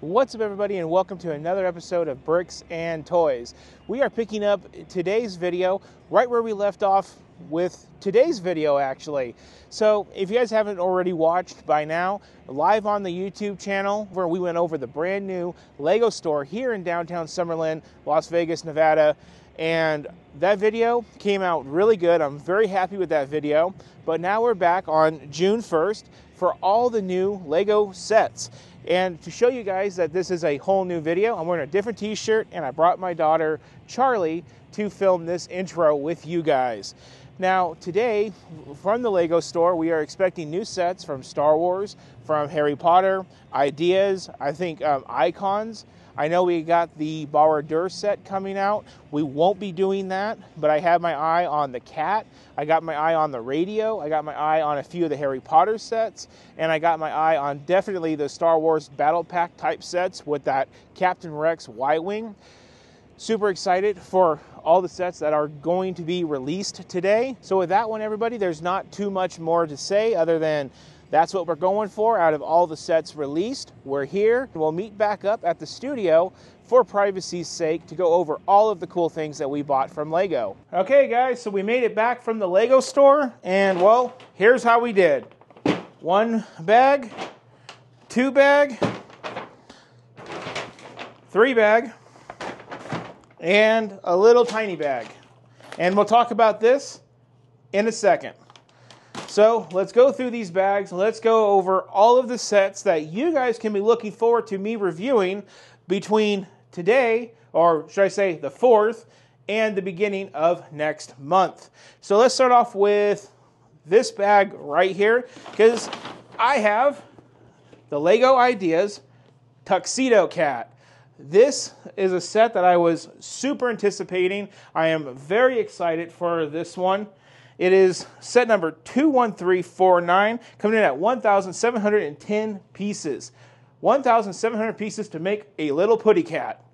What's up, everybody, and welcome to another episode of Bricks and Toys. We are picking up today's video right where we left off with today's video, actually. So if you guys haven't already watched by now, live on the YouTube channel where we went over the brand new Lego store here in downtown Summerlin, Las Vegas, Nevada. And that video came out really good. I'm very happy with that video. But now we're back on June 1st for all the new Lego sets. And to show you guys that this is a whole new video, I'm wearing a different t-shirt, and I brought my daughter, Charlie, to film this intro with you guys. Now, today, from the Lego store, we are expecting new sets from Star Wars, from Harry Potter, ideas, I think icons. I know we got the Dur set coming out. We won't be doing that, but I have my eye on the cat. I got my eye on the radio. I got my eye on a few of the Harry Potter sets. And I got my eye on definitely the Star Wars Battle Pack type sets with that Captain Rex Y-Wing. Super excited for all the sets that are going to be released today. So with that one, everybody, there's not too much more to say other than that's what we're going for out of all the sets released. We're here. We'll meet back up at the studio for privacy's sake to go over all of the cool things that we bought from Lego. Okay, guys, so we made it back from the Lego store, and well, here's how we did. 1 bag, 2 bag, 3 bag, and a little tiny bag. And we'll talk about this in a second. So let's go through these bags. Let's go over all of the sets that you guys can be looking forward to me reviewing between today, or should I say the 4th, and the beginning of next month. So let's start off with this bag right here, because I have the Lego Ideas Tuxedo Cat. This is a set that I was super anticipating. I am very excited for this one. It is set number 21349, coming in at 1,710 pieces. 1,700 pieces to make a little putty cat.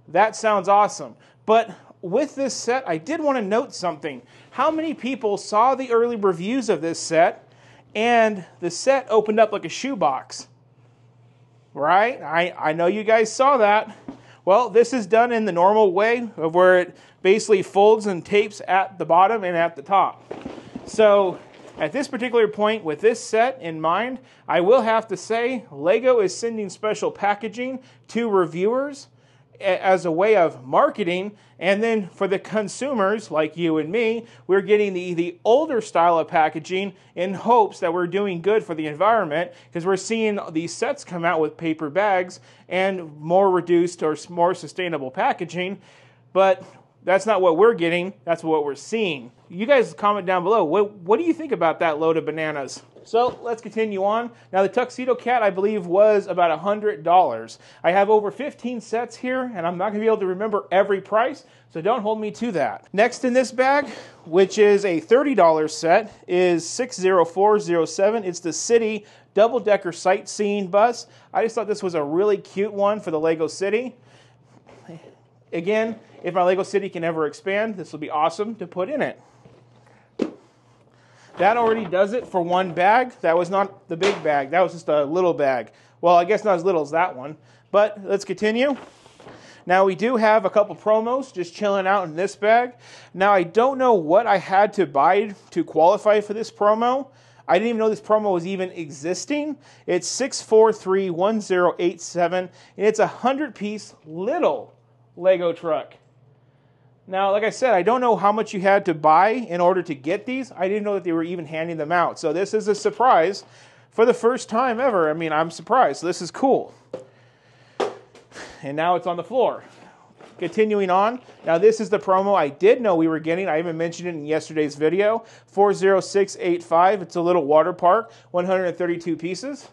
That sounds awesome. But with this set, I did want to note something. How many people saw the early reviews of this set, and the set opened up like a shoebox? Right? I know you guys saw that. Well, this is done in the normal way of where it basically folds and tapes at the bottom and at the top. So at this particular point with this set in mind, I will have to say Lego is sending special packaging to reviewers as a way of marketing, and then for the consumers like you and me, we're getting the older style of packaging in hopes that we're doing good for the environment, because we're seeing these sets come out with paper bags and more reduced or more sustainable packaging, but that's not what we're getting, that's what we're seeing. You guys comment down below, what do you think about that load of bananas? So let's continue on. Now the Tuxedo Cat, I believe, was about $100. I have over 15 sets here, and I'm not going to be able to remember every price, so don't hold me to that. Next in this bag, which is a $30 set, is 60407. It's the City double-decker sightseeing bus. I just thought this was a really cute one for the Lego City. Again, if my Lego City can ever expand, this will be awesome to put in it. That already does it for one bag. That was not the big bag. That was just a little bag. Well, I guess not as little as that one. But let's continue. Now, we do have a couple promos just chilling out in this bag. Now, I don't know what I had to buy to qualify for this promo. I didn't even know this promo was even existing. It's 6431087, and it's a 100-piece little Lego truck. Now, like I said, I don't know how much you had to buy in order to get these. I didn't know that they were even handing them out. So this is a surprise for the first time ever. I mean, I'm surprised. So this is cool. And now it's on the floor. Continuing on. Now, this is the promo I did know we were getting. I even mentioned it in yesterday's video. 40685. It's a little water park. 132 pieces.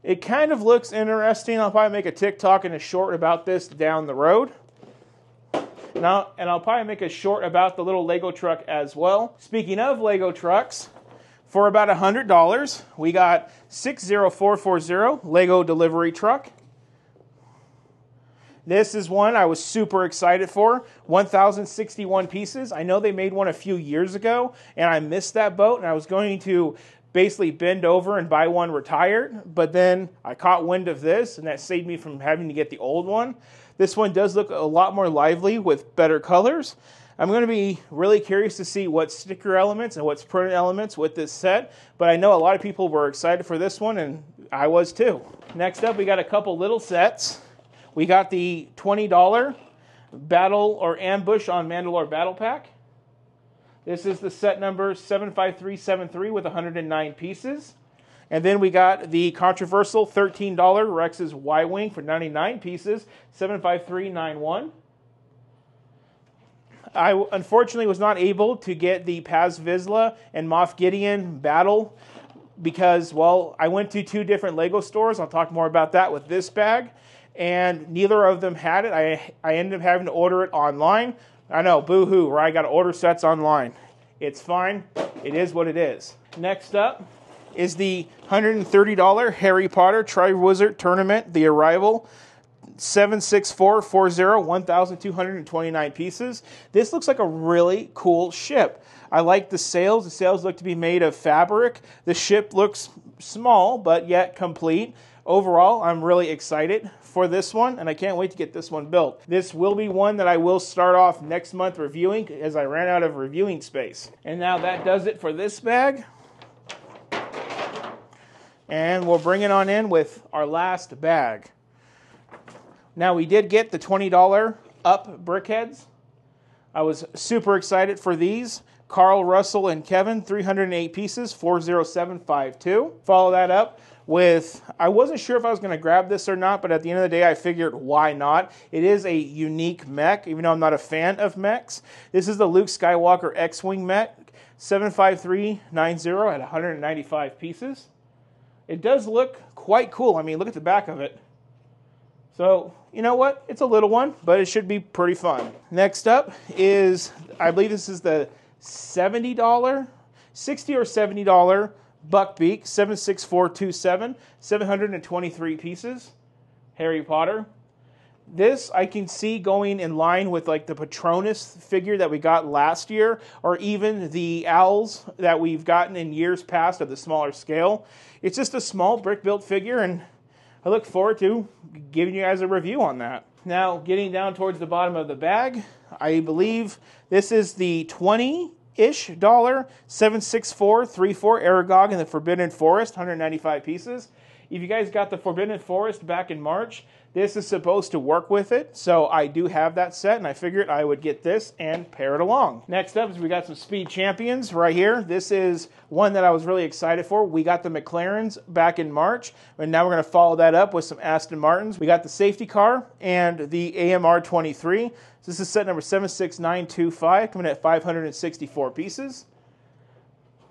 It kind of looks interesting. I'll probably make a TikTok and a short about this down the road. Now, and I'll probably make a short about the little Lego truck as well. Speaking of Lego trucks, for about $100, we got 60440 Lego delivery truck. This is one I was super excited for. 1,061 pieces. I know they made one a few years ago, and I missed that boat, and I was going to basically bend over and buy one retired, but then I caught wind of this, and that saved me from having to get the old one. This one does look a lot more lively with better colors. I'm going to be really curious to see what sticker elements and what's printed elements with this set, but I know a lot of people were excited for this one, and I was too. Next up, we got a couple little sets. We got the $20 Battle or Ambush on Mandalore Battle Pack. This is the set number 75373 with 109 pieces. And then we got the controversial $13 Rex's Y-Wing for 99 pieces, 75391. I unfortunately was not able to get the Paz Vizsla and Moff Gideon battle because, well, I went to 2 different Lego stores. I'll talk more about that with this bag. And neither of them had it. I ended up having to order it online. I know, boo-hoo, right? I got to order sets online. It's fine. It is what it is. Next up is the $130 Harry Potter Triwizard Tournament, The Arrival. 76440, 1,229 pieces. This looks like a really cool ship. I like the sails. The sails look to be made of fabric. The ship looks small, but yet complete. Overall, I'm really excited for this one, and I can't wait to get this one built. This will be one that I will start off next month reviewing, as I ran out of reviewing space. And now that does it for this bag. And we'll bring it on in with our last bag. Now, we did get the $20 Up brickheads. I was super excited for these. Carl, Russell, and Kevin, 308 pieces, 40752. Follow that up with, I wasn't sure if I was going to grab this or not, but at the end of the day, I figured, why not? It is a unique mech, even though I'm not a fan of mechs. This is the Luke Skywalker X-Wing mech, 75390 at 195 pieces. It does look quite cool. I mean, look at the back of it. So, you know what? It's a little one, but it should be pretty fun. Next up is, I believe this is the $60 or $70 Buckbeak, 76427, 723 pieces. Harry Potter. This I can see going in line with like the Patronus figure that we got last year, or even the owls that we've gotten in years past of the smaller scale. It's just a small brick-built figure, and I look forward to giving you guys a review on that. Now, getting down towards the bottom of the bag, I believe this is the $20-ish 76434 Aragog in the Forbidden Forest, 195 pieces. If you guys got the Forbidden Forest back in March, this is supposed to work with it, so I do have that set, and I figured I would get this and pair it along. Next up is we got some Speed Champions right here. This is one that I was really excited for. We got the McLarens back in March, and now we're going to follow that up with some Aston Martins. We got the safety car and the AMR 23. So this is set number 76925, coming at 564 pieces.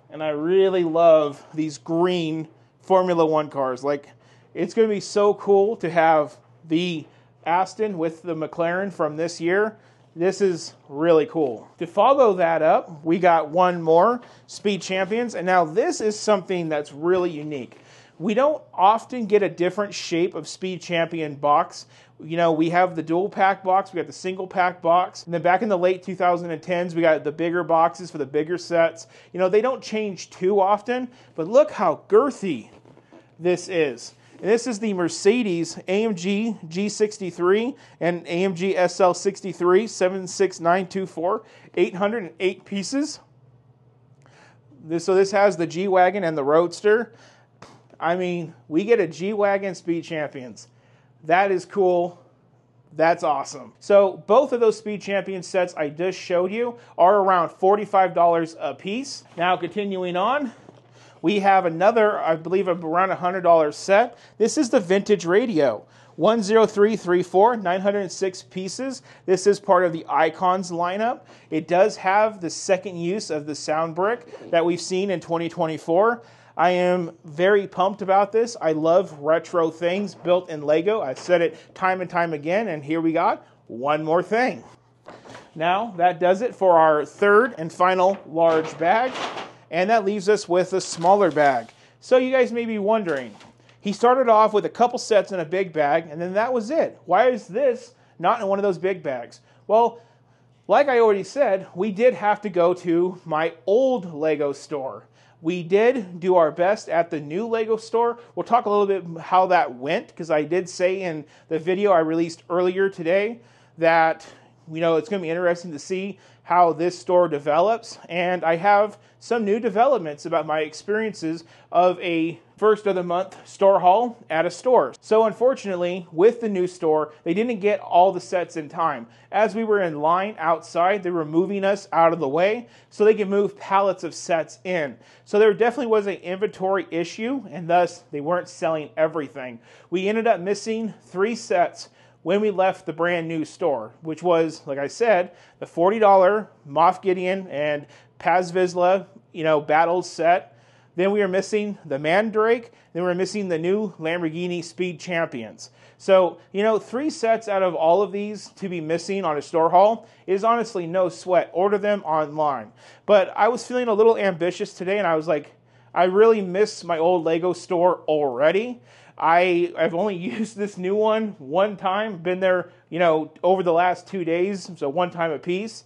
And I really love these green Formula One cars. Like, it's going to be so cool to have the Aston with the McLaren from this year. This is really cool. To follow that up, we got one more Speed Champions, and now this is something that's really unique. We don't often get a different shape of Speed Champion box. You know, we have the dual pack box, we got the single pack box, and then back in the late 2010s, we got the bigger boxes for the bigger sets. You know, they don't change too often, but look how girthy this is. And this is the Mercedes AMG G63 and AMG SL63 76924, 808 pieces. So this has the G-Wagon and the Roadster. I mean, we get a G-Wagon Speed Champions. That is cool. That's awesome. So both of those Speed Champion sets I just showed you are around $45 a piece. Now continuing on, we have another, I believe, around $100 set. This is the Vintage Radio. 10334, 906 pieces. This is part of the Icons lineup. It does have the second use of the sound brick that we've seen in 2024. I am very pumped about this. I love retro things built in Lego. I've said it time and time again, and here we got one more thing. Now, that does it for our third and final large bag. And that leaves us with a smaller bag. So you guys may be wondering, he started off with a couple sets in a big bag, and then that was it. Why is this not in one of those big bags? Well, like I already said, we did have to go to my old Lego store. We did do our best at the new Lego store. We'll talk a little bit how that went, because I did say in the video I released earlier today that, you know, it's going to be interesting to see how this store develops. And I have some new developments about my experiences of a first of the month store haul at a store. So unfortunately, with the new store, they didn't get all the sets in time. As we were in line outside, they were moving us out of the way so they could move pallets of sets in. So there definitely was an inventory issue, and thus they weren't selling everything. We ended up missing 3 sets when we left the brand new store, which was, like I said, the $40 Moff Gideon and Paz Vizsla, you know, battles set. Then we were missing the Mandrake. Then we were missing the new Lamborghini Speed Champions. So, you know, 3 sets out of all of these to be missing on a store haul is honestly no sweat. Order them online. But I was feeling a little ambitious today, and I was like, I really miss my old Lego store already. I've only used this new one time, been there, you know, over the last 2 days, so one time a piece,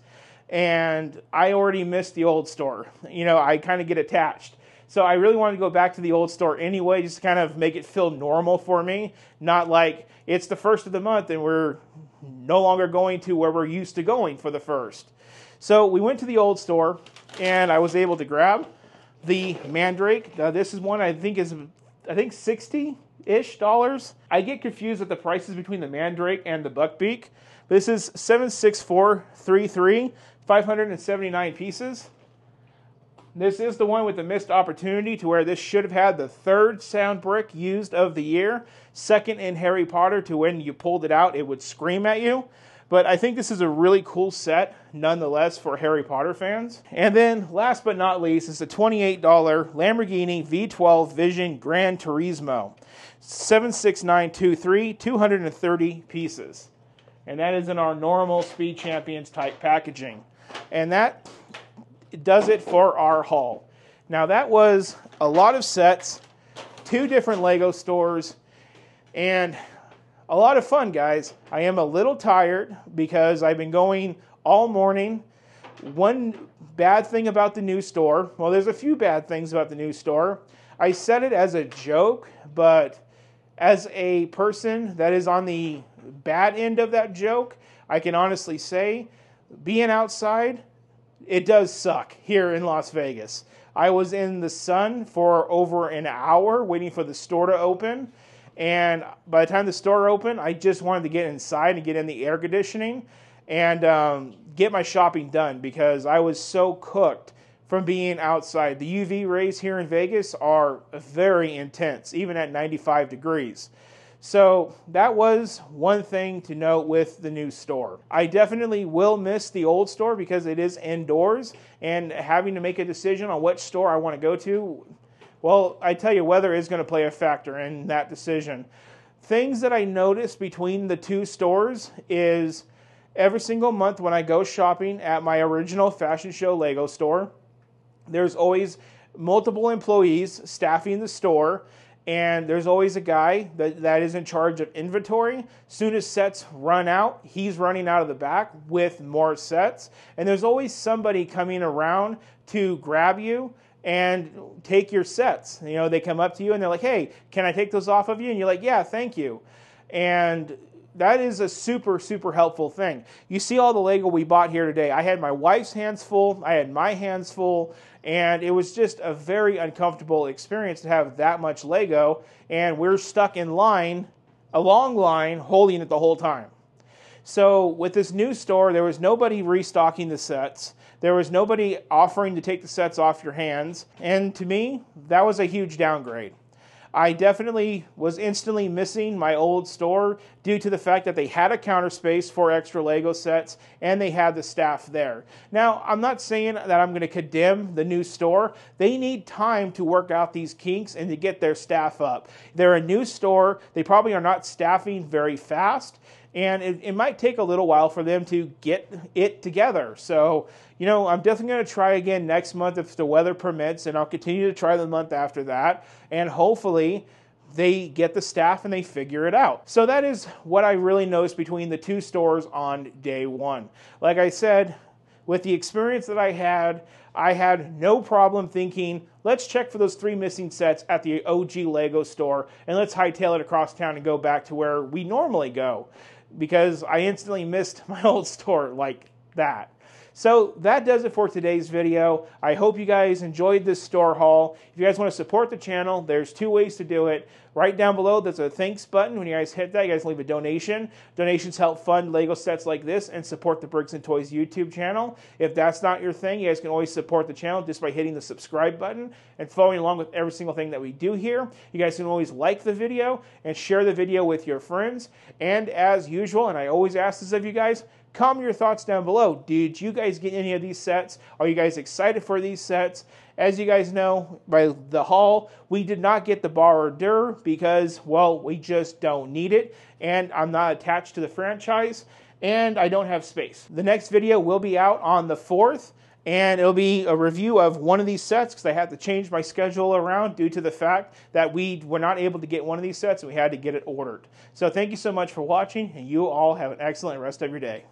and I already missed the old store. You know, I kind of get attached. So I really wanted to go back to the old store anyway, just to kind of make it feel normal for me, not like it's the first of the month and we're no longer going to where we're used to going for the first. So we went to the old store, and I was able to grab the Mandrake. This is one I think is, $60-ish. I get confused with the prices between the Mandrake and the Buckbeak. This is 76433, 579 pieces. This is the one with the missed opportunity, to where this should have had the 3rd sound brick used of the year. 2nd in Harry Potter, to when you pulled it out, it would scream at you. But I think this is a really cool set, nonetheless, for Harry Potter fans. And then, last but not least, is the $28 Lamborghini V12 Vision Gran Turismo. 76923, 230 pieces. And that is in our normal Speed Champions type packaging. And that does it for our haul. Now, that was a lot of sets, 2 different Lego stores, and a lot of fun, guys. I am a little tired because I've been going all morning. One bad thing about the new store, well, there's a few bad things about the new store. I said it as a joke, but as a person that is on the bad end of that joke, I can honestly say, being outside, it does suck here in Las Vegas. I was in the sun for over an hour waiting for the store to open. And by the time the store opened, I just wanted to get inside and get in the air conditioning and get my shopping done, because I was so cooked from being outside. The UV rays here in Vegas are very intense, even at 95 degrees. So that was one thing to note with the new store. I definitely will miss the old store because it is indoors, and having to make a decision on which store I want to go to, well, I tell you, weather is going to play a factor in that decision. Things that I noticed between the 2 stores is every single month when I go shopping at my original Fashion Show Lego store, there's always multiple employees staffing the store. And there's always a guy that is in charge of inventory. Soon as sets run out, he's running out of the back with more sets. And there's always somebody coming around to grab you and take your sets. You know, they come up to you and they're like, hey, can I take those off of you? And you're like, yeah, thank you. And that is a super, super helpful thing. You see all the Lego we bought here today. I had my wife's hands full. I had my hands full. And it was just a very uncomfortable experience to have that much Lego. And we're stuck in line, a long line, holding it the whole time. So with this new store, there was nobody restocking the sets. There was nobody offering to take the sets off your hands. And to me, that was a huge downgrade. I definitely was instantly missing my old store due to the fact that they had a counter space for extra Lego sets and they had the staff there. Now, I'm not saying that I'm going to condemn the new store. They need time to work out these kinks and to get their staff up. They're a new store. They probably are not staffing very fast. And it might take a little while for them to get it together. So, you know, I'm definitely going to try again next month if the weather permits, and I'll continue to try the month after that. And hopefully they get the staff and they figure it out. So that is what I really noticed between the 2 stores on day 1. Like I said, with the experience that I had no problem thinking, let's check for those 3 missing sets at the OG Lego store, and let's hightail it across town and go back to where we normally go, because I instantly missed my old store like that. So that does it for today's video. I hope you guys enjoyed this store haul. If you guys want to support the channel, there's 2 ways to do it. Right down below, there's a thanks button. When you guys hit that, you guys leave a donation. Donations help fund Lego sets like this and support the Bricks and Toys YouTube channel. If that's not your thing, you guys can always support the channel just by hitting the subscribe button and following along with every single thing that we do here. You guys can always like the video and share the video with your friends. And as usual, and I always ask this of you guys, comment your thoughts down below. Did you guys get any of these sets? Are you guys excited for these sets? As you guys know, by the haul, we did not get the bar hors d'oeuvre because, well, we just don't need it, and I'm not attached to the franchise, and I don't have space. The next video will be out on the 4th, and it'll be a review of one of these sets because I had to change my schedule around due to the fact that we were not able to get one of these sets and we had to get it ordered. So thank you so much for watching, and you all have an excellent rest of your day.